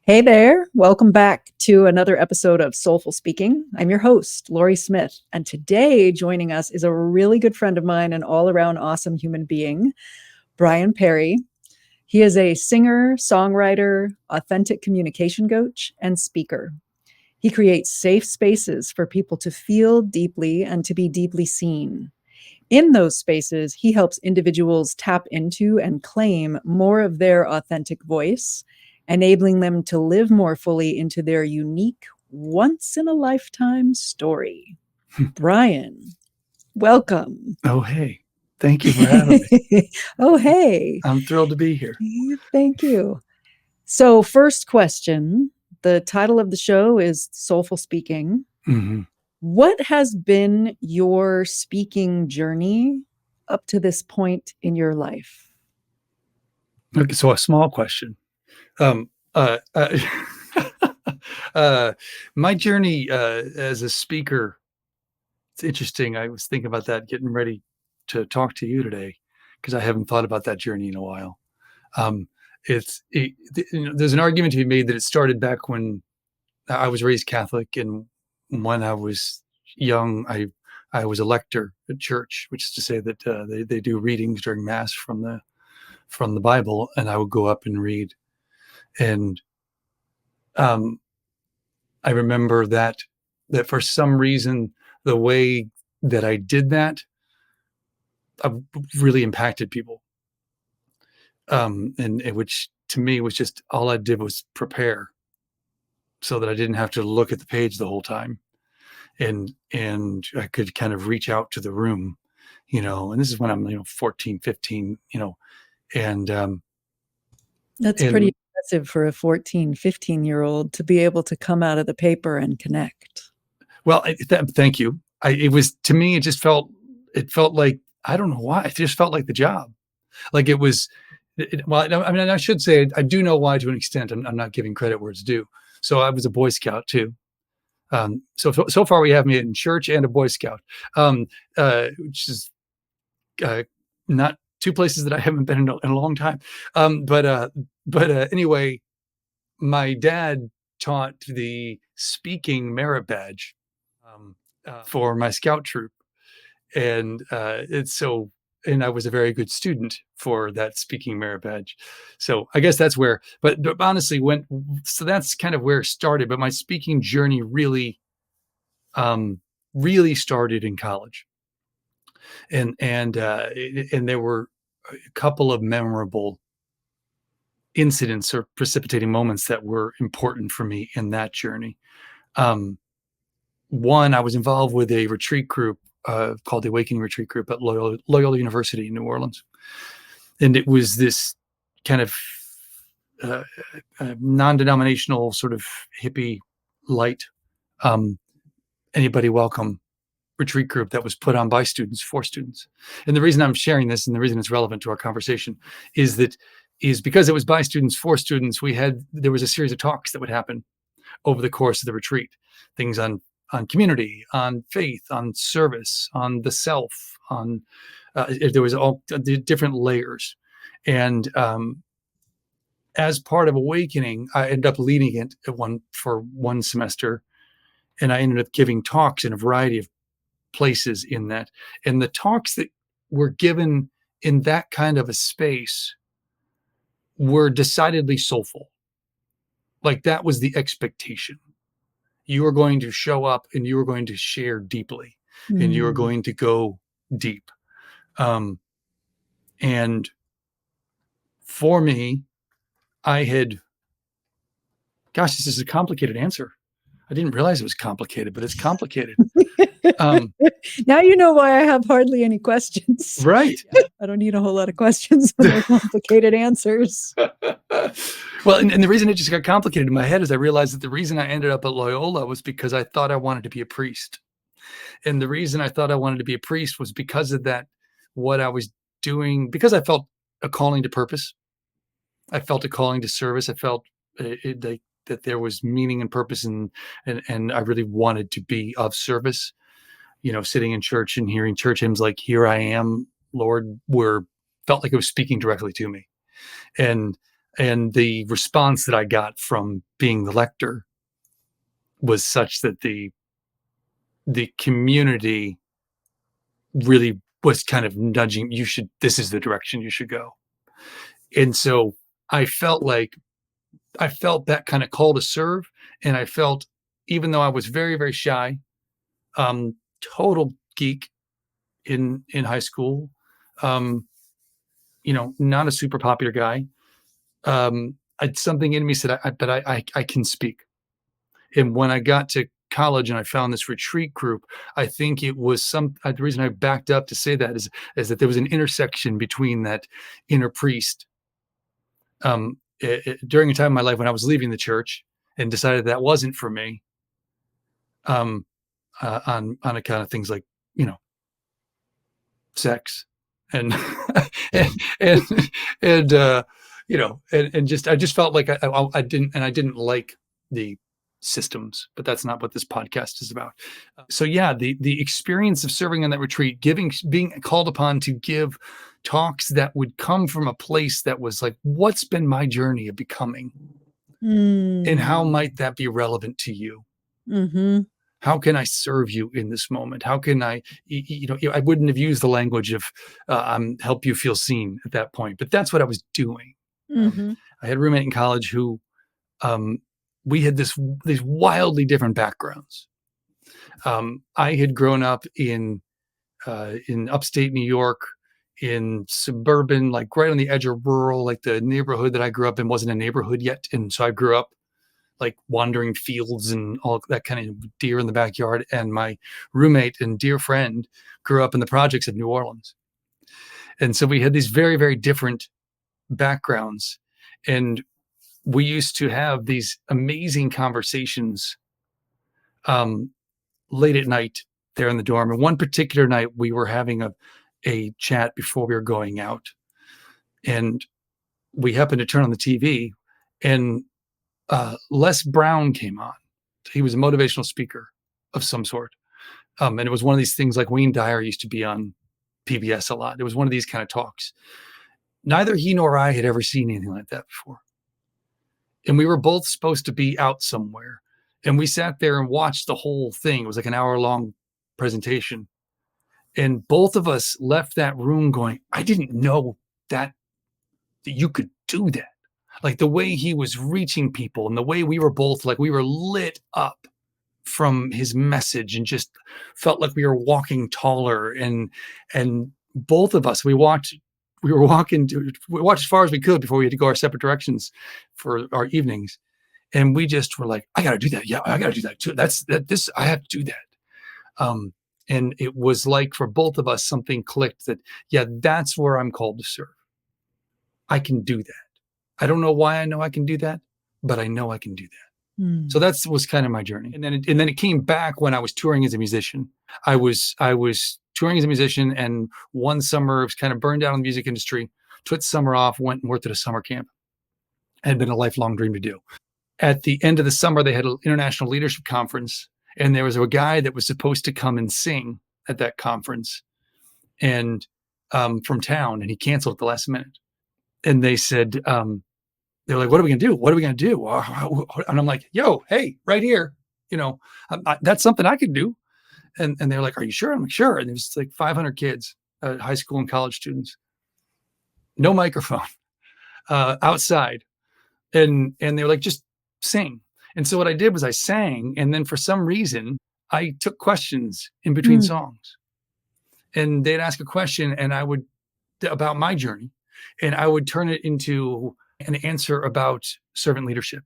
Hey there. Welcome back to another episode of Soulful Speaking. I'm your host, Lauri Smith. And today joining us is a really good friend of mine and all around awesome human being, Brian Perry. He is a singer, songwriter, authentic communication coach, and speaker. He creates safe spaces for people to feel deeply and to be deeply seen. In those spaces, he helps individuals tap into and claim more of their authentic voice, enabling them to live more fully into their unique, once in a lifetime story. Brian, welcome. Oh, hey, thank you for having me. Oh, hey. I'm thrilled to be here. Thank you. So, first question. The title of the show is Soulful Speaking. Mm-hmm. What has been your speaking journey up to this point in your life? Okay, so a small question. Um, uh, uh, my journey as a speaker, it's interesting. I was thinking about that, getting ready to talk to you today, because I haven't thought about that journey in a while. Um, there's an argument to be made that it started back when I was raised Catholic, and when I was young, I was a lector at church, which is to say that they do readings during Mass from the Bible, and I would go up and read. And um, I remember that for some reason, the way that I did that really impacted people, and which to me was just all I did was prepare, so that I didn't have to look at the page the whole time. And I could kind of reach out to the room, and this is when I'm, 14, 15, and That's and pretty impressive for a 14, 15-year-old to be able to come out of the paper and connect. well, thank you. It was, to me, it felt like, I don't know why, it just felt like the job. Like it was, well, I mean, I should say I do know why to an extent. I'm not giving credit where it's due. So I was a Boy Scout too. So far we have me in church and a Boy Scout, which is uh, not two places that I haven't been in a long time. But anyway, my dad taught the speaking merit badge for my scout troop, and it's so. And I was a very good student for that speaking merit badge. So I guess that's where. But honestly, so that's kind of where it started. But my speaking journey really started in college, and there were a couple of memorable incidents or precipitating moments that were important for me in that journey. Um, One, I was involved with a retreat group called the Awakening Retreat Group at Loyola University in New Orleans, and it was this kind of uh, non-denominational sort of hippie light, um, anybody welcome retreat group that was put on by students for students. And the reason I'm sharing this, and the reason it's relevant to our conversation, is because it was by students for students. There was a series of talks that would happen over the course of the retreat, things on community, on faith, on service, on the self, on there was all the different layers. And as part of Awakening, I ended up leading it for one semester, and I ended up giving talks in a variety of places in that. And the talks that were given in that kind of a space were decidedly soulful. Like, that was the expectation. You are going to show up and you are going to share deeply, and you are Mm. going to go deep. Um, and for me, I had, gosh, this is a complicated answer. I didn't realize it was complicated, but it's complicated. Now you know why I have hardly any questions. Right. I don't need a whole lot of questions when they're complicated answers. Well, and the reason it just got complicated in my head is I realized that the reason I ended up at Loyola was because I thought I wanted to be a priest. And the reason I thought I wanted to be a priest was because of that, what I was doing, because I felt a calling to purpose. I felt a calling to service. I felt that there was meaning and purpose, and I really wanted to be of service. Sitting in church and hearing church hymns like "Here I Am, Lord," felt like it was speaking directly to me. And And the response that I got from being the lector was such that the community really was kind of nudging, this is the direction you should go. And so I felt that kind of call to serve. And I felt, even though I was very, very shy, total geek in high school, um, not a super popular guy. Something in me said, I can speak. And when I got to college and I found this retreat group, I think it was the reason I backed up to say that is that there was an intersection between that inner priest, during a time in my life when I was leaving the church and decided that wasn't for me, um, on account of things like, you know, sex and and and, and just I just felt like I didn't like the systems, but that's not what this podcast is about. So yeah, the experience of serving on that retreat, being called upon to give talks that would come from a place that was like, what's been my journey of becoming, and how Mm. might that be relevant to you? Mm-hmm. How can I serve you in this moment? How can I wouldn't have used the language of help you feel seen at that point, but that's what I was doing. Um, Mm-hmm. I had a roommate in college who, um, we had these wildly different backgrounds. I had grown up in upstate New York, in suburban, like right on the edge of rural, like the neighborhood that I grew up in wasn't a neighborhood yet, and so I grew up like wandering fields and all that kind of deer in the backyard. And my roommate and dear friend grew up in the projects of New Orleans. And so we had these very, very different backgrounds. And we used to have these amazing conversations, um, late at night there in the dorm. And one particular night, we were having a chat before we were going out. And we happened to turn on the TV, and Les Brown came on. He was a motivational speaker of some sort. And it was one of these things like Wayne Dyer used to be on PBS a lot. It was one of these kind of talks. Neither he nor I had ever seen anything like that before. And we were both supposed to be out somewhere. And we sat there and watched the whole thing. It was like an hour-long presentation. And both of us left that room going, I didn't know that you could do that. Like the way he was reaching people and the way we were both like, we were lit up from his message and just felt like we were walking taller. And both of us, we watched as far as we could before we had to go our separate directions for our evenings. And we just were like, I got to do that. Yeah, I got to do that too. I have to do that. And it was like for both of us, something clicked that, yeah, that's where I'm called to serve. I can do that. I don't know why I know I can do that, but I know I can do that. Mm. So that was kind of my journey. And then it came back when I was touring as a musician. I was touring as a musician, and one summer I was kind of burned out in the music industry, took the summer off, went and worked at a summer camp. It had been a lifelong dream to do. At the end of the summer, they had an international leadership conference, and there was a guy that was supposed to come and sing at that conference, and from town, and he canceled at the last minute. And they said, they're like, what are we going to do? What are we going to do? And I'm like, yo, hey, right here, that's something I could do. And they're like, are you sure? I'm like, sure. And there's like 500 kids, high school and college students, no microphone, outside. And they were like, just sing. And so what I did was I sang. And then for some reason, I took questions in between songs, and they'd ask a question and about my journey, and I would turn it into an answer about servant leadership,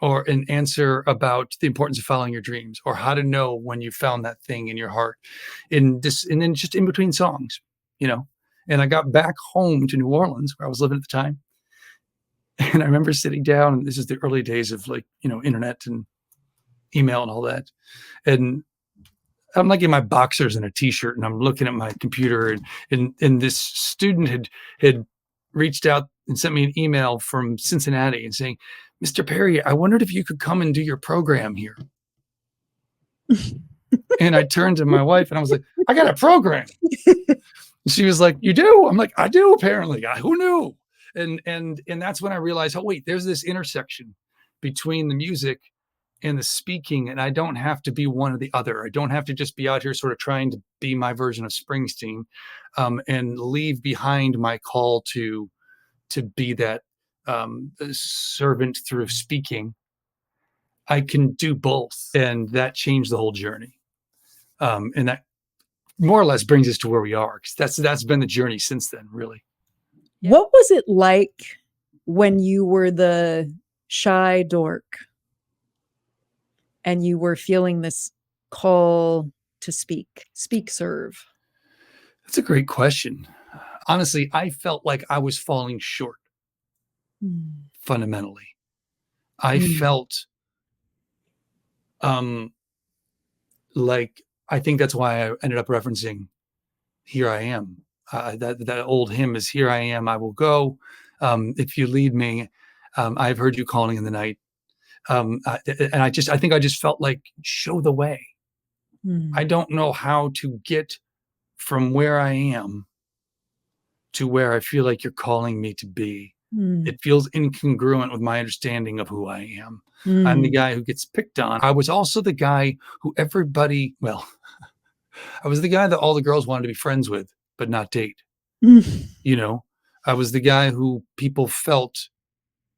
or an answer about the importance of following your dreams, or how to know when you found that thing in your heart, and then just in between songs. And I got back home to New Orleans where I was living at the time. And I remember sitting down, and this is the early days of internet and email and all that. And I'm like in my boxers and a t-shirt, and I'm looking at my computer, and this student had reached out and sent me an email from Cincinnati and saying, Mr. Perry, I wondered if you could come and do your program here. And I turned to my wife and I was like, I got a program. And she was like, you do? I'm like, I do, apparently. Who knew? And that's when I realized, oh wait, there's this intersection between the music and the speaking, and I don't have to be one or the other. I don't have to just be out here sort of trying to be my version of Springsteen, and leave behind my call to be that servant through speaking. I can do both, and that changed the whole journey. And that more or less brings us to where we are, because that's been the journey since then, really. What was it like when you were the shy dork and you were feeling this call to speak, serve? That's a great question. Honestly, I felt like I was falling short fundamentally. I felt like, I think that's why I ended up referencing "Here I Am." That old hymn is "Here I am, I will go. If you lead me, I've heard you calling in the night." And I think I just felt like, show the way. I don't know how to get from where I am to where I feel like you're calling me to be. It feels incongruent with my understanding of who I am. I'm the guy who gets picked on. I was also the guy who I was the guy that all the girls wanted to be friends with, but not date. You know, I was the guy who people felt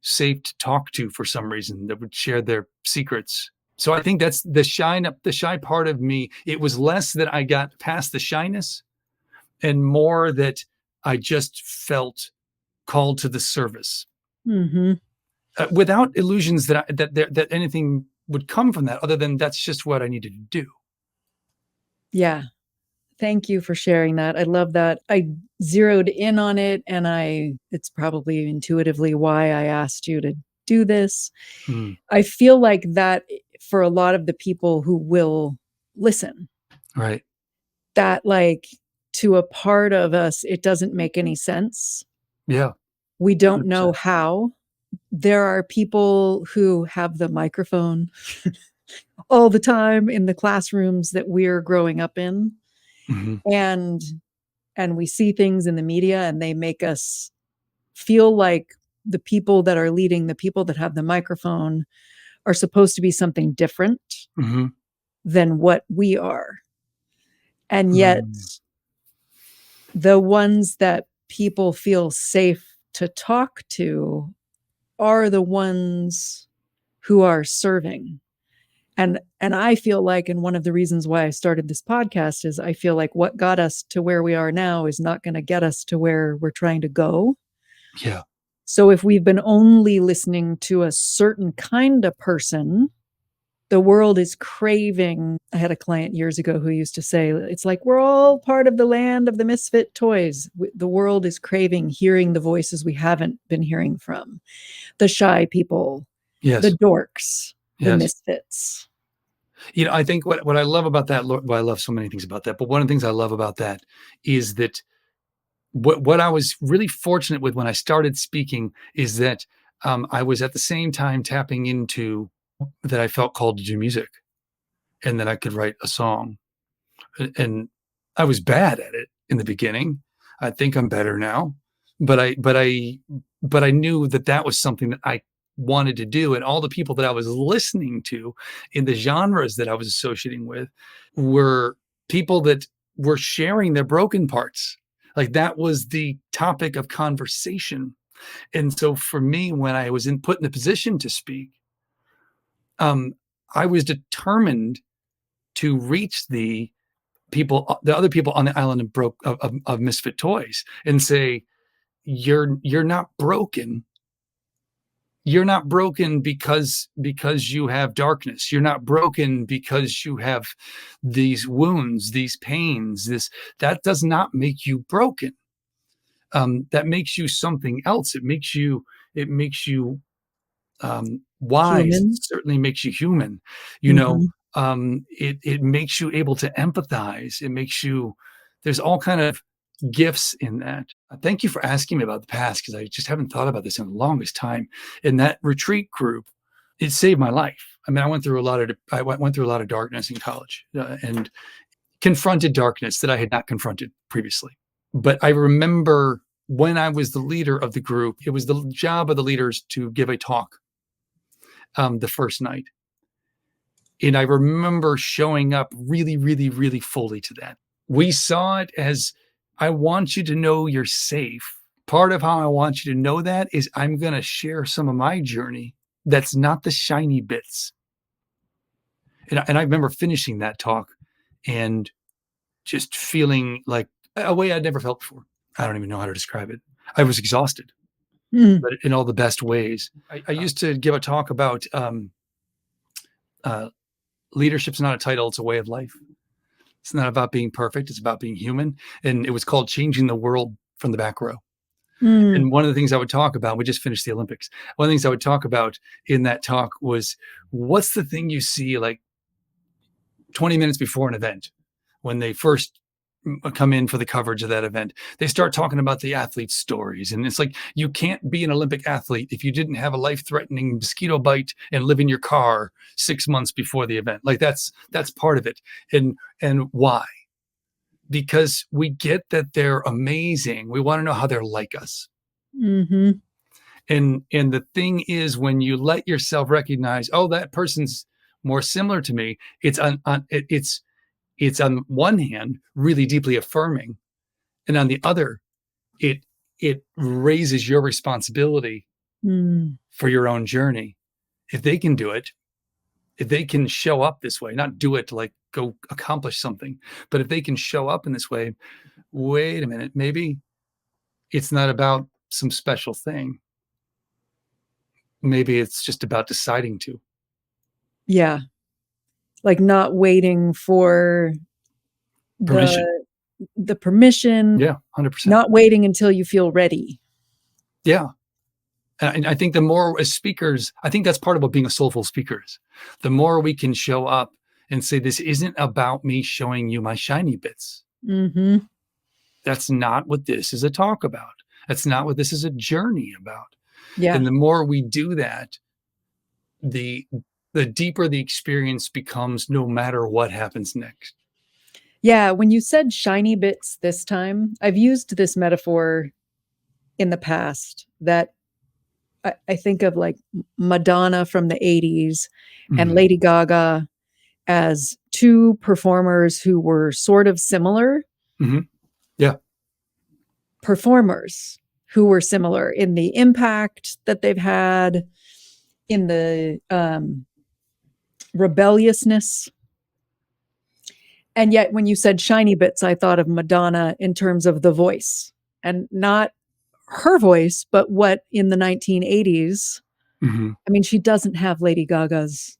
safe to talk to for some reason, that would share their secrets. So I think that's the shy part of me. It was less that I got past the shyness and more that I just felt called to the service, without illusions that anything would come from that, other than that's just what I needed to do. Yeah. Thank you for sharing that. I love that. I zeroed in on it, and it's probably intuitively why I asked you to do this. I feel like that for a lot of the people who will listen, Right. that like to a part of us, it doesn't make any sense. Yeah. We don't know 100%. how. There are people who have the microphone all the time in the classrooms that we're growing up in. And we see things in the media, and they make us feel like the people that are leading, the people that have the microphone, are supposed to be something different than what we are. And yet the ones that people feel safe to talk to are the ones who are serving. And I feel like, and one of the reasons why I started this podcast is I feel like what got us to where we are now is not going to get us to where we're trying to go. Yeah. So if we've been only listening to a certain kind of person, the world is craving. I had a client years ago who used to say, it's like, we're all part of the land of the misfit toys. The world is craving hearing the voices we haven't been hearing from. The shy people, the dorks, the misfits. I think what I love about that, well, I love so many things about that, but one of the things I love about that is that what I was really fortunate with when I started speaking is that I was at the same time tapping into that I felt called to do music, and that I could write a song. And I was bad at it in the beginning. I think I'm better now, but I knew that was something that I wanted to do. And all the people that I was listening to in the genres that I was associating with were people that were sharing their broken parts. Like, that was the topic of conversation. And so for me, when I was put in the position to speak, I was determined to reach the other people on the island of misfit toys, and say, you're not broken. You're not broken because you have darkness. You're not broken because you have these wounds, these pains. That does not make you broken. That makes you something else. It makes you wise. Human. It certainly makes you human. It makes you able to empathize. It makes you. There's all kind of gifts in that. Thank you for asking me about the past, because I just haven't thought about this in the longest time. In that retreat group, it saved my life. I mean, I went through a lot of darkness in college, and confronted darkness that I had not confronted previously. But I remember when I was the leader of the group, it was the job of the leaders to give a talk the first night. And I remember showing up really, really, really fully to that. We saw it as, I want you to know you're safe. Part of how I want you to know that is I'm going to share some of my journey that's not the shiny bits. And I remember finishing that talk and just feeling like a way I'd never felt before. I don't even know how to describe it. I was exhausted, Mm. but in all the best ways. I used to give a talk about leadership's not a title, it's a way of life. It's not about being perfect, it's about being human. And it was called Changing the World from the Back Row. Mm. And one of the things I would talk about, we just finished the Olympics. One of the things I would talk about in that talk was, what's the thing you see like 20 minutes before an event when they first come in for the coverage of that event? They start talking about the athlete's stories. And it's like, you can't be an Olympic athlete if you didn't have a life-threatening mosquito bite and live in your car 6 months before the event. Like that's part of it. And why? Because we get that they're amazing. We want to know how they're like us. Mm-hmm. And the thing is, when you let yourself recognize, oh, that person's more similar to me, it's on one hand really deeply affirming, and on the other, it raises your responsibility for your own journey. If they can do it, if they can show up this way, not do it to like go accomplish something, but if they can show up in this way, wait a minute, maybe it's not about some special thing. Maybe it's just about deciding to. Yeah. Like not waiting for Permission. the permission, Yeah, 100%. not waiting until you feel ready. Yeah. And I think the more as speakers, I think that's part of what being a soulful speaker is. The more we can show up and say, this isn't about me showing you my shiny bits. Mm-hmm. That's not what this is a talk about. That's not what this is a journey about. Yeah. And the more we do that, the deeper the experience becomes, no matter what happens next. Yeah. When you said shiny bits this time, I've used this metaphor in the past that I think of like Madonna from the 80s and Lady Gaga as two performers who were sort of similar. Mm-hmm. Yeah. Performers who were similar in the impact that they've had, in the rebelliousness. And yet, when you said shiny bits, I thought of Madonna in terms of the voice, and not her voice, but what in the 1980s. Mm-hmm. I mean, she doesn't have Lady Gaga's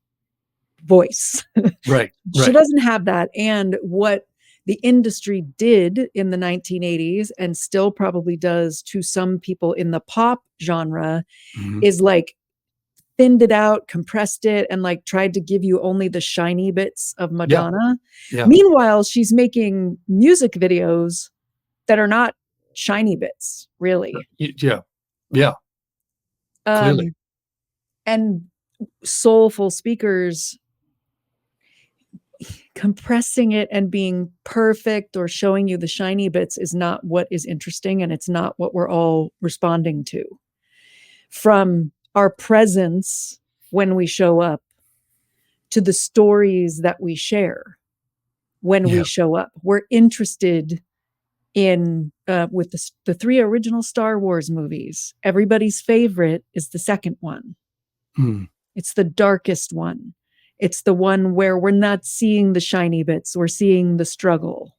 voice. Right. She doesn't have that. And what the industry did in the 1980s, and still probably does to some people in the pop genre, is like thinned it out, compressed it, and like tried to give you only the shiny bits of Madonna. Yeah. Meanwhile, she's making music videos that are not shiny bits, really. Yeah. Yeah. Clearly. And soulful speakers compressing it and being perfect or showing you the shiny bits is not what is interesting, and it's not what we're all responding to. From our presence when we show up to the stories that we share when we show up, we're interested in with the three original Star Wars movies. Everybody's favorite is the second one. It's the darkest one. It's the one where we're not seeing the shiny bits, we're seeing the struggle.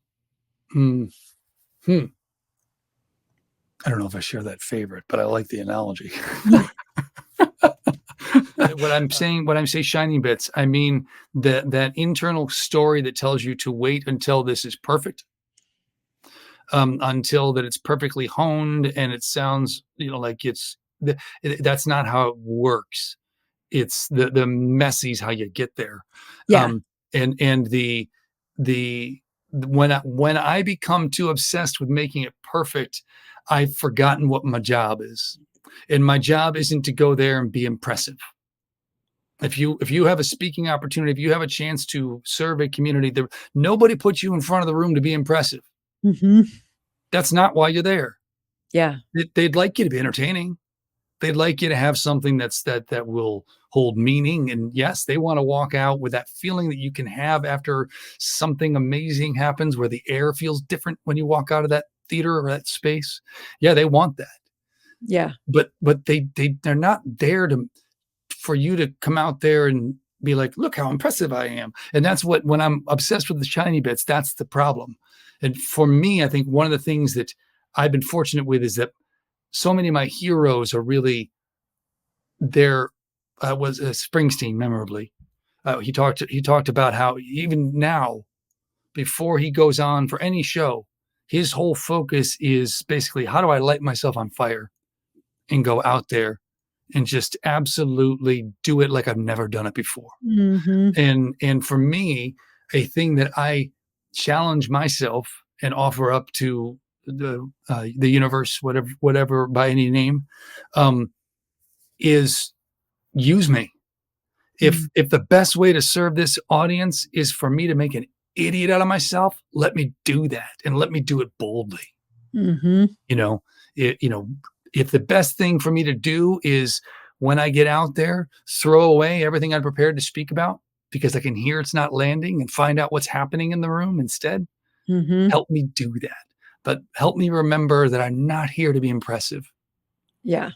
I don't know if I share that favorite, but I like the analogy. When I'm saying shiny bits, I mean that internal story that tells you to wait until this is perfect, until that it's perfectly honed and it sounds, like that's not how it works. It's the messy's how you get there. Yeah. And when I become too obsessed with making it perfect, I've forgotten what my job is. And my job isn't to go there and be impressive. If you have a speaking opportunity, if you have a chance to serve a community, nobody puts you in front of the room to be impressive. Mm-hmm. That's not why you're there. Yeah. They'd like you to be entertaining. They'd like you to have something that will hold meaning. And yes, they want to walk out with that feeling that you can have after something amazing happens, where the air feels different when you walk out of that theater or that space. Yeah, they want that. Yeah. But they're not there to for you to come out there and be like, look how impressive I am. And that's what, when I'm obsessed with the shiny bits, that's the problem. And for me, I think one of the things that I've been fortunate with is that so many of my heroes are really there. Was Springsteen, memorably. He talked about how even now, before he goes on for any show, his whole focus is basically, how do I light myself on fire and go out there and just absolutely do it like I've never done it before. Hmm. And for me, a thing that I challenge myself and offer up to the universe, whatever by any name, um, is use me. If the best way to serve this audience is for me to make an idiot out of myself, let me do that, and let me do it boldly. Hmm. You know, if the best thing for me to do is, when I get out there, throw away everything I'm prepared to speak about because I can hear it's not landing, and find out what's happening in the room instead, Hmm. help me do that. But help me remember that I'm not here to be impressive. Yeah.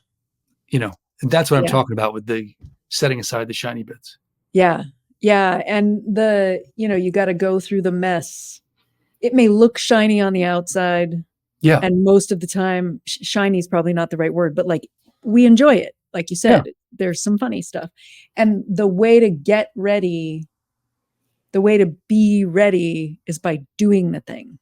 And that's what I'm Yeah. talking about with the setting aside the shiny bits. Yeah. Yeah. And you got to go through the mess. It may look shiny on the outside, Yeah. and most of the time, shiny is probably not the right word, but like, we enjoy it. Like you Yeah. said, there's some funny stuff. And the way to get ready, the way to be ready is by doing the thing,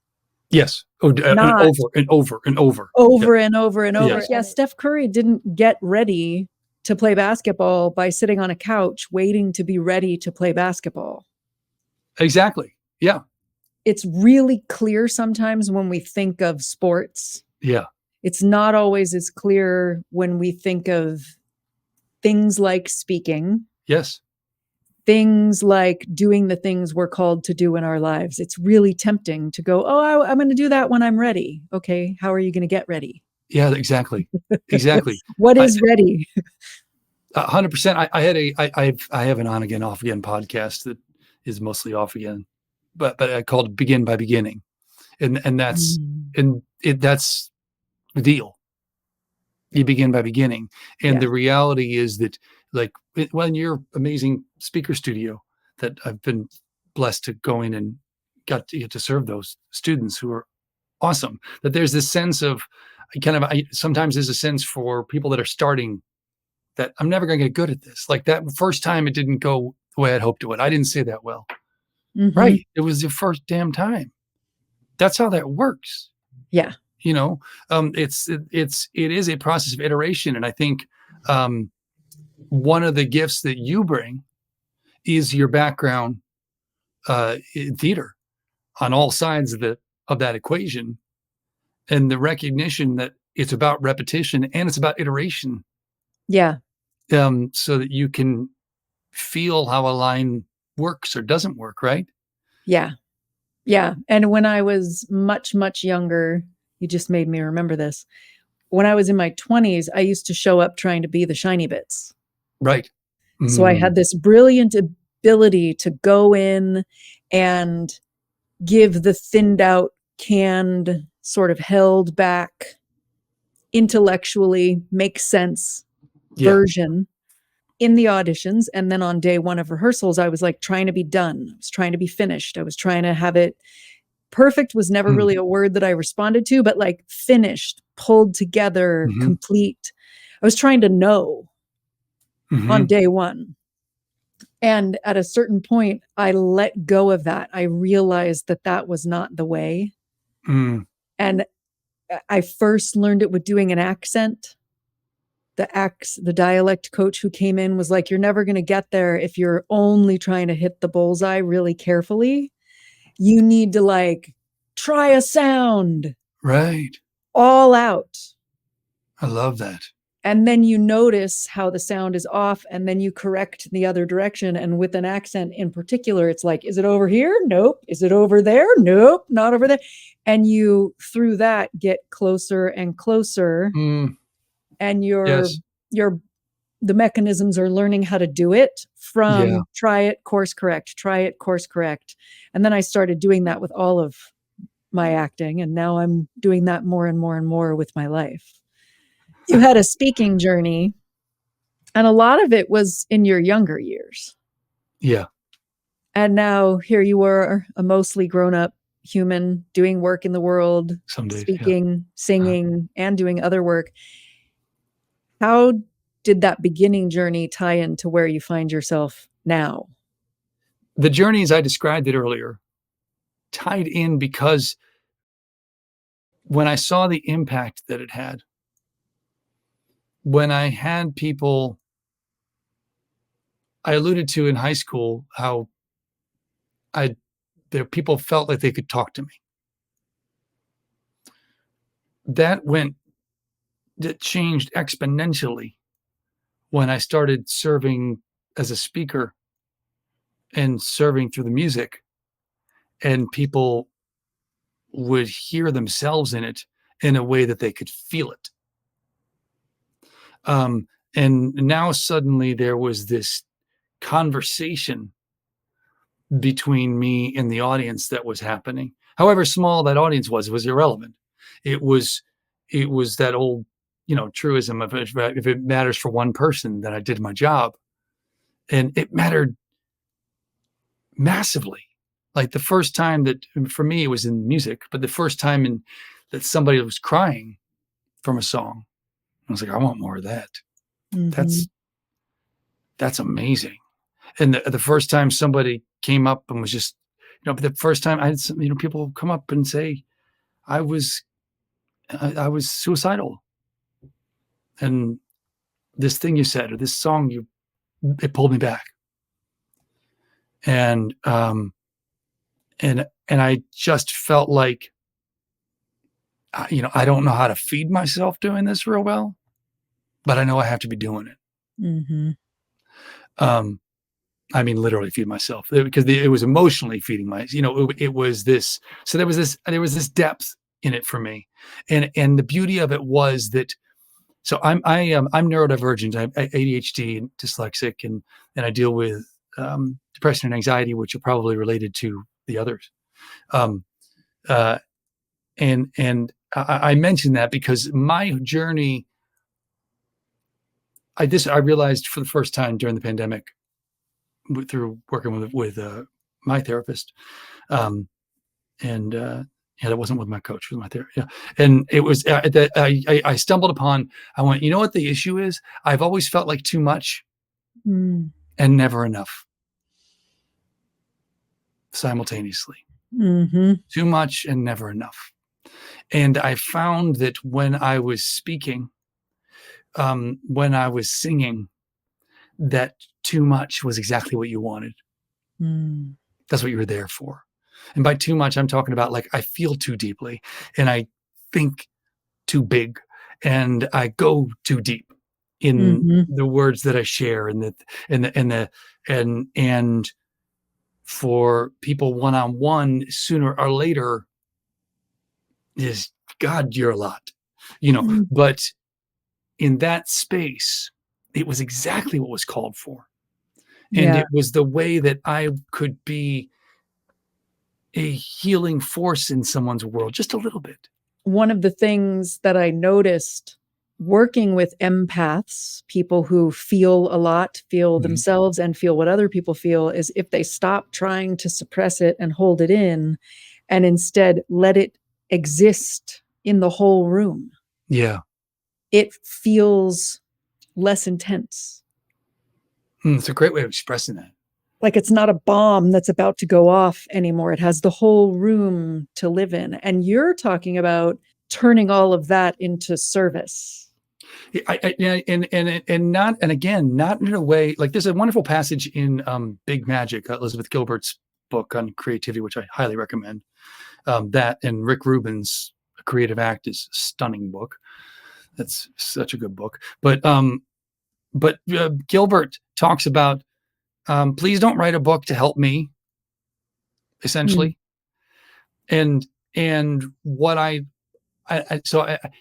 Yes. And not over and over and over. Yeah. over and over and over. Yes. Yeah, Steph Curry didn't get ready to play basketball by sitting on a couch waiting to be ready to play basketball. Exactly. Yeah. It's really clear sometimes when we think of sports. Yeah. It's not always as clear when we think of things like speaking, Yes. things like doing the things we're called to do in our lives. It's really tempting to go, oh, I'm going to do that when I'm ready. Okay, how are you going to get ready? Yeah. Exactly. Exactly. What is ready? 100%. I have an on again, off again podcast that is mostly off again, but I called it Begin by Beginning, and that's Mm. that's the deal. You begin by beginning, and Yeah. the reality is that, like, when your amazing speaker studio that I've been blessed to go in and get to serve those students who are awesome, that there's this sense of sometimes there's a sense for people that are starting, that I'm never going to get good at this. Like that first time it didn't go the way I'd hoped it would. I didn't say that well. Mm-hmm. Right. It was the first damn time. That's how that works. Yeah. You know, it is a process of iteration. And I think um, one of the gifts that you bring is your background in theater on all sides of that equation, and the recognition that it's about repetition and it's about iteration, Yeah. so that you can feel how a line works or doesn't work, right? Yeah. Yeah. And when I was much, much younger, you just made me remember this. When I was in my 20s, I used to show up trying to be the shiny bits. Right. So I Mm, had this brilliant ability to go in and give the thinned out, canned, sort of held back, intellectually make sense yeah. version in the auditions. And then on day one of rehearsals, I was like trying to be done. I was trying to be finished. I was trying to have it perfect. Was never Mm, really a word that I responded to, but like finished, pulled together, mhm, complete. I was trying to know on mhm, day one. And at a certain point, I let go of that. I realized that that was not the way. mm, And I first learned it with doing an accent. The dialect coach who came in was like, you're never going to get there if you're only trying to hit the bullseye really carefully. You need to like try a sound right. all out. I love that. And then you notice how the sound is off, and then you correct the other direction. And with an accent in particular, it's like, is it over here? Nope. Is it over there? Nope, not over there. And you, through that, get closer and closer. And Yes. the mechanisms are learning how to do it Yeah. from try it, course correct, try it, course correct. And then I started doing that with all of my acting. And now I'm doing that more and more and more with my life. You had a speaking journey, and a lot of it was in your younger years. Yeah. And now here you are, a mostly grown up human doing work in the world, Some days. Yeah. speaking, singing, and doing other work. How did that beginning journey tie into where you find yourself now? The journeys I described it earlier tied in because when I saw the impact that it had, when I had people, I alluded to in high school how I there people felt like they could talk to me. That went that changed exponentially when I started serving as a speaker and serving through the music, and people would hear themselves in it in a way that they could feel it. And now suddenly there was this conversation between me and the audience that was happening. However small that audience was irrelevant. It was it was that old, truism of if it matters for one person, then I did my job. And it mattered massively. Like the first time that for me it was in music, but the first time that somebody was crying from a song, I was like, I want more of that. Mm-hmm. That's that's amazing. And the first time somebody came up and was just, the first time I had some, people come up and say, I was, I was suicidal. And this thing you said, or this song it pulled me back. And, and I just felt like, I don't know how to feed myself doing this real well, but I know I have to be doing it. Mm-hmm. Um, I mean, literally feed myself because it was emotionally feeding it was this. So there was this depth in it for me. And the beauty of it was that, so I'm neurodivergent. I'm ADHD and dyslexic, and I deal with, depression and anxiety, which are probably related to the others. Um, uh, and I mentioned that because my journey, I realized for the first time during the pandemic through working with my therapist, um, and yeah, that wasn't with my coach, it was my therapist. Yeah, and it was that I stumbled upon. I went, you know what the issue is? I've always felt like too much Mm. and never enough simultaneously. Mm-hmm. Too much and never enough. And I found that when I was speaking, when I was singing, that too much was exactly what you wanted. Mm. That's what you were there for. And by too much, I'm talking about like I feel too deeply and I think too big and I go too deep in Mm-hmm. the words that I share and for people one on one sooner or later is God, you're a lot, Mm. but in that space, it was exactly what was called for. And Yeah. it was the way that I could be a healing force in someone's world just a little bit. One of the things that I noticed working with empaths, people who feel a lot, feel Mhm. themselves and feel what other people feel, is if they stop trying to suppress it and hold it in and instead let it exist in the whole room, Yeah. it feels less intense. It's a great way of expressing that. Like it's not a bomb that's about to go off anymore. It has the whole room to live in. And you're talking about turning all of that into service. Yeah, and not, and again, not in a way like there's a wonderful passage in Big Magic, Elizabeth Gilbert's book on creativity, which I highly recommend. That and Rick Rubin's Creative Act is a stunning book. That's such a good book. But Gilbert talks about, please don't write a book to help me, Mm. essentially. And what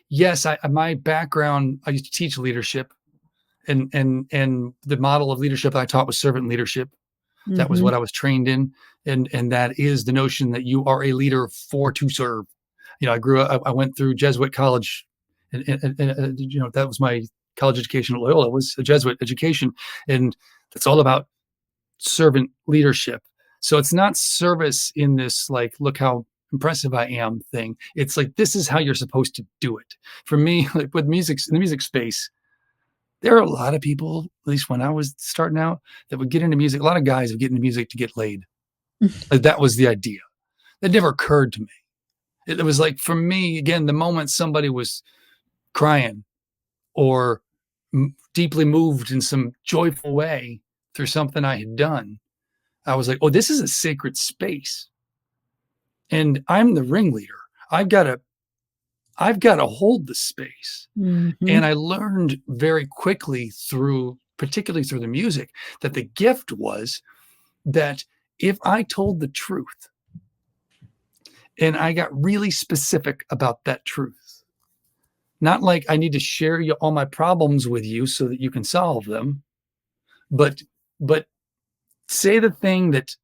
yes, my background, I used to teach leadership, and the model of leadership I taught was servant leadership. That was Mhm. what I was trained in, and that is the notion that you are a leader for to serve. I went through Jesuit college, and that was my college education at Loyola, was a Jesuit education, and it's all about servant leadership. So it's not service in this like, look how impressive I am thing. It's like, this is how you're supposed to do it. For me, like with music, in the music space, there are a lot of people, at least when I was starting out, that would get into music. A lot of guys would get into music to get laid. Like that was the idea. That never occurred to me. It was like, for me, again, the moment somebody was crying or deeply moved in some joyful way through something I had done, I was like, oh, this is a sacred space. And I'm the ringleader. I've got to hold the space. Mhm. And I learned very quickly particularly through the music, that the gift was that if I told the truth and I got really specific about that truth, not like I need to share all my problems with you so that you can solve them, but but say the thing that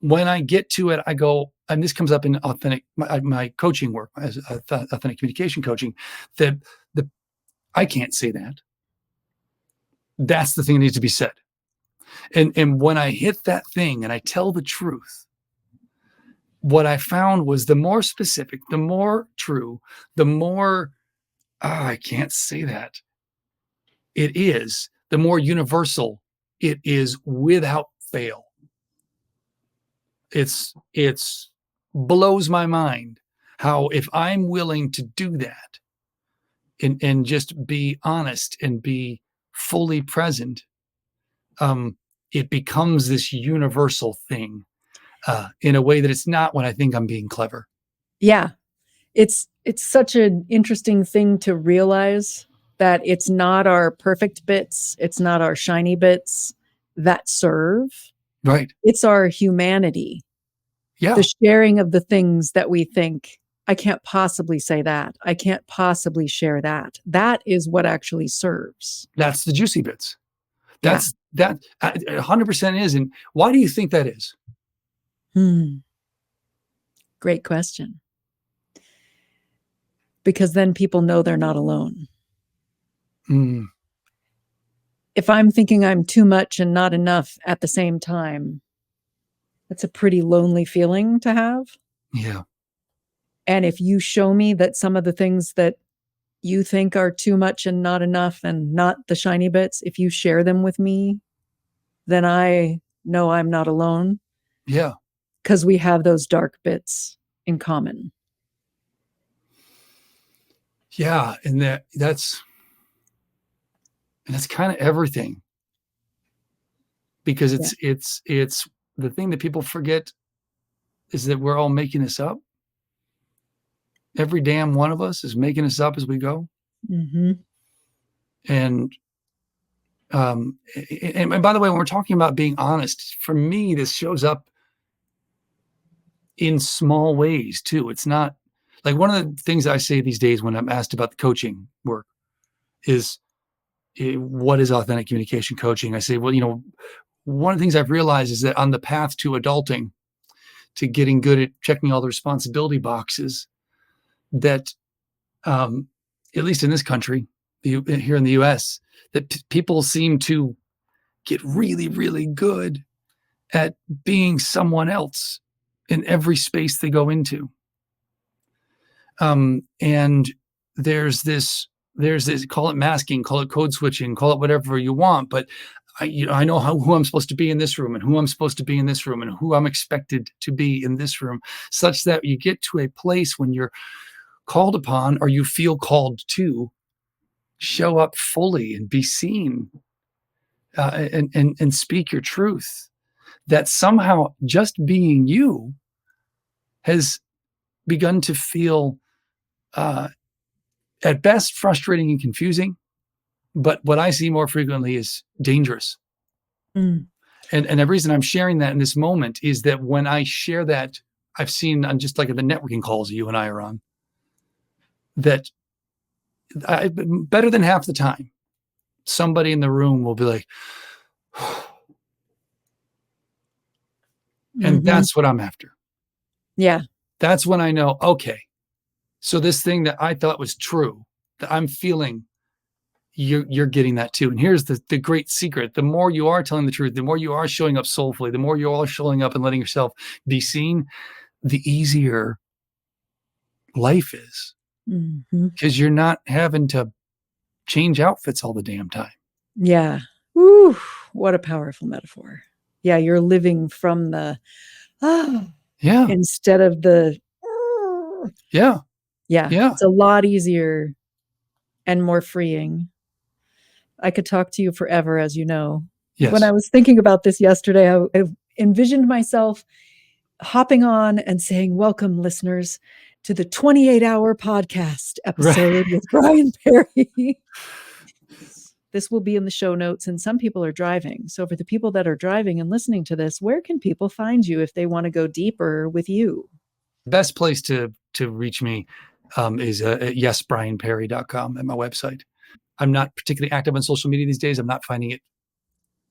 when I get to it, I go, and this comes up in my coaching work as authentic communication coaching, that the I can't say that. That's the thing that needs to be said. And when I hit that thing and I tell the truth, what I found was the more specific, the more true, the more I can't say that it is, the more universal it is without fail. It's blows my mind how, if I'm willing to do that and just be honest and be fully present, um, it becomes this universal thing, in a way that it's not when I think I'm being clever. Yeah. It's such an interesting thing to realize that it's not our perfect bits, it's not our shiny bits that serve. Right. It's our humanity, the Yeah. sharing of the things that we think, I can't possibly say that. I can't possibly share that. That is what actually serves. That's the juicy bits. Yeah. That 100% is. And why do you think that is? Hmm. Great question. Because then people know they're not alone. Mm, If I'm thinking I'm too much and not enough at the same time, that's a pretty lonely feeling to have. yeah. And if you show me that some of the things that you think are too much and not enough and not the shiny bits, if you share them with me, then I know I'm not alone Yeah. because we have those dark bits in common. Yeah. And that's kind of everything, because Yeah. it's the thing that people forget is that we're all making this up. Every damn one of us is making this up as we go. Mm-hmm. And and by the way, when we're talking about being honest, for me, this shows up in small ways too. It's not like, one of the things I say these days when I'm asked about the coaching work is, what is authentic communication coaching? I say, well, one of the things I've realized is that on the path to adulting, to getting good at checking all the responsibility boxes, that at least in this country, here in the US, that people seem to get really, really good at being someone else in every space they go into. And there's this, call it masking, call it code switching, call it whatever you want, but I know who I'm supposed to be in this room and who I'm supposed to be in this room and who I'm expected to be in this room, such that you get to a place when you're called upon, or you feel called to show up fully and be seen, and speak your truth, that somehow just being you has begun to feel, uh, at best frustrating and confusing, but what I see more frequently is dangerous. Mm. And the reason I'm sharing that in this moment is that when I share that, I've seen on just like the networking calls you and I are on, that better than half the time, somebody in the room will be like, and Mhm. that's what I'm after. Yeah. That's when I know, okay, so this thing that I thought was true, that I'm feeling, you're getting that too. And here's the great secret: the more you are telling the truth, the more you are showing up soulfully, the more you are showing up and letting yourself be seen, the easier life is, Mhm. because you're not having to change outfits all the damn time. Yeah. Woo, what a powerful metaphor. Yeah, you're living from the ah Yeah, instead of the yeah, yeah, yeah. it's a lot easier and more freeing. I could talk to you forever, as you know. When I Yes. was thinking about this yesterday, I envisioned myself hopping on and saying, "Welcome, listeners, to the 28-hour podcast Right. episode with Brian Perry." This will be in the show notes, and some people are driving. So, for the people that are driving and listening to this, where can people find you if they want to go deeper with you? Best place to reach me is at yesbrianperry.com at my website. I'm not particularly active on social media these days. I'm not finding it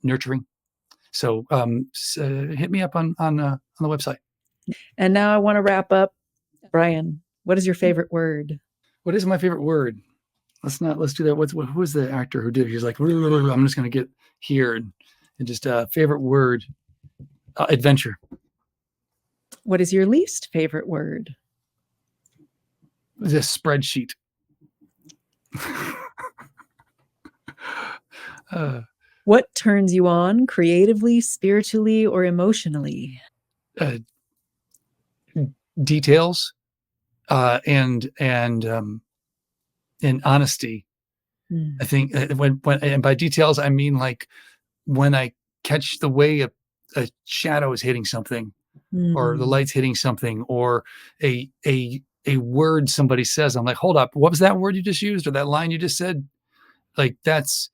nurturing. So hit me up on the website. And now I want to wrap up. Brian, what is your favorite word? What is my favorite word? Let's do that. Who was the actor who did it? He's like, I'm just going to get here and just favorite word, adventure. What is your least favorite word? This spreadsheet. uh, What turns you on creatively, spiritually, or emotionally? uh, Details and honesty. I Mm. think when and by details I mean like when I catch the way a shadow is hitting something, or the Mm. light's hitting something, or a word somebody says. I'm like, hold up, what was that word you just used, or that line you just said? Like that's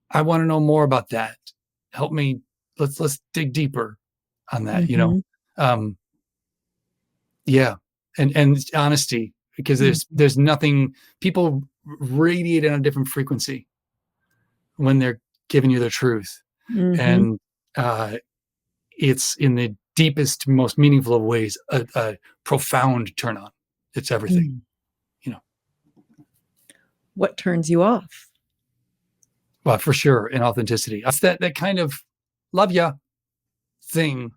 I want to know more about that. Help me. Let's dig deeper on that. Mm-hmm. Um, yeah, and honesty, because Mm-hmm. there's nothing, people radiate on a different frequency when they're giving you the truth, Mm-hmm. and it's in the deepest, most meaningful of ways a profound turn on. It's everything, Mm. you know. What turns you off? Well, for sure, in authenticity, it's that kind of love ya thing.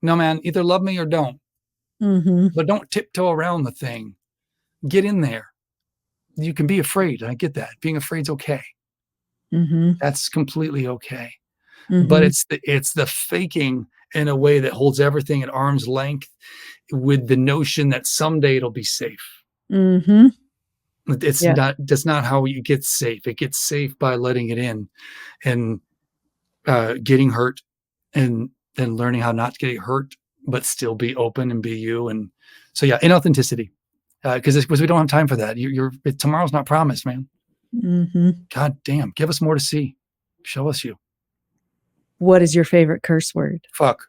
No, man, either love me or don't, Mm-hmm. but don't tiptoe around the thing. Get in there. You can be afraid. I get that. Being afraid's okay. Mm-hmm. That's completely okay. But Mm-hmm. it's the faking in a way that holds everything at arm's length, with the notion that someday it'll be safe. Mm-hmm. It's Yeah. not That's not how you get safe. It gets safe by letting it in, and getting hurt, and then learning how not to get hurt, but still be open and be you. And so, yeah, inauthenticity, because we don't have time for that. Tomorrow's not promised, man. Mm-hmm. God damn, give us more to see. Show us you. What is your favorite curse word? Fuck,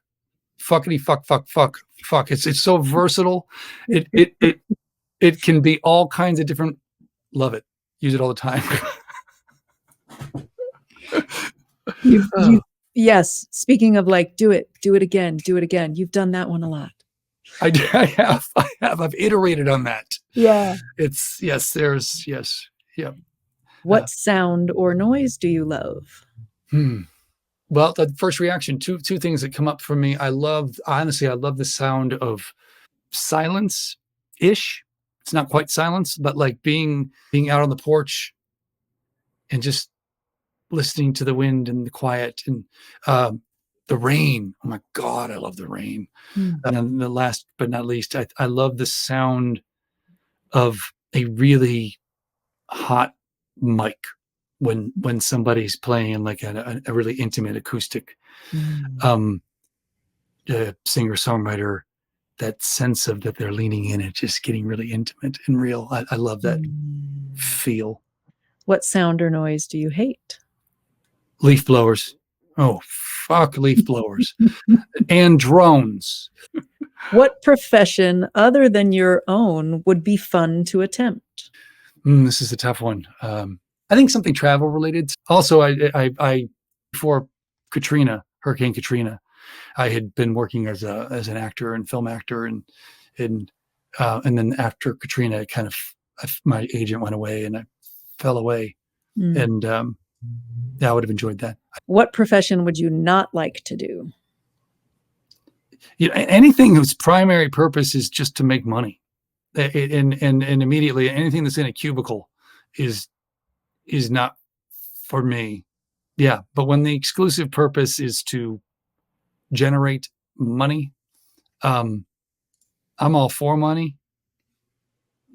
fuckity, fuck, fuck, fuck, fuck. It's so versatile. It can be all kinds of different. Love it. Use it all the time. You Oh, yes. Speaking of like, do it again, do it again. You've done that one a lot. I have. I've iterated on that. Yeah. It's yes. There's yes. Yeah. Uh, What sound or noise do you love? hmm. Well, the first reaction, two things that come up for me. Honestly, I love the sound of silence ish. It's not quite silence, but like being out on the porch and just listening to the wind and the quiet, and the rain. Oh my God, I love the rain. Mm. And then the last but not least, I love the sound of a really hot mic when somebody's playing like a really intimate acoustic Mm. um singer-songwriter sense of that they're leaning in and just getting really intimate and real. I love that feel. What sound or noise do you hate? Leaf blowers. Oh, fuck leaf blowers. And drones. What profession other than your own would be fun to attempt? This is a tough one. I think something travel related. Also, I before Hurricane Katrina, I had been working as an actor and film actor, and then after Katrina, my agent went away and I fell away, and I would have enjoyed that. What profession would you not like to do? Anything whose primary purpose is just to make money, and immediately anything that's in a cubicle is not for me. Yeah, but when the exclusive purpose is to generate money, I'm all for money,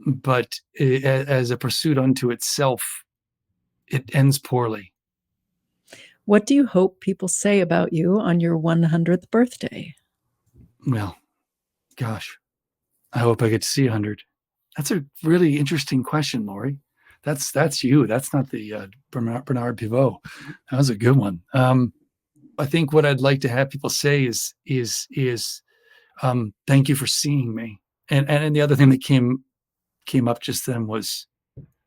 but as a pursuit unto itself, it ends poorly. What do you hope people say about you on your 100th birthday? Well, gosh, I hope I get to see 100. That's a really interesting question, Lauri. That's you. That's not the Bernard Pivot. That was a good one. I think what I'd like to have people say is thank you for seeing me. And the other thing that came up just then was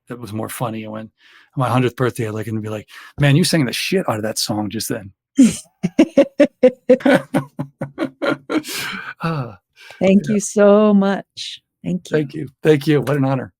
that was more funny. When on my 100th birthday, I'd like to be like, man, you sang the shit out of that song just then. Thank you so much. Thank you. Thank you. Thank you. What an honor.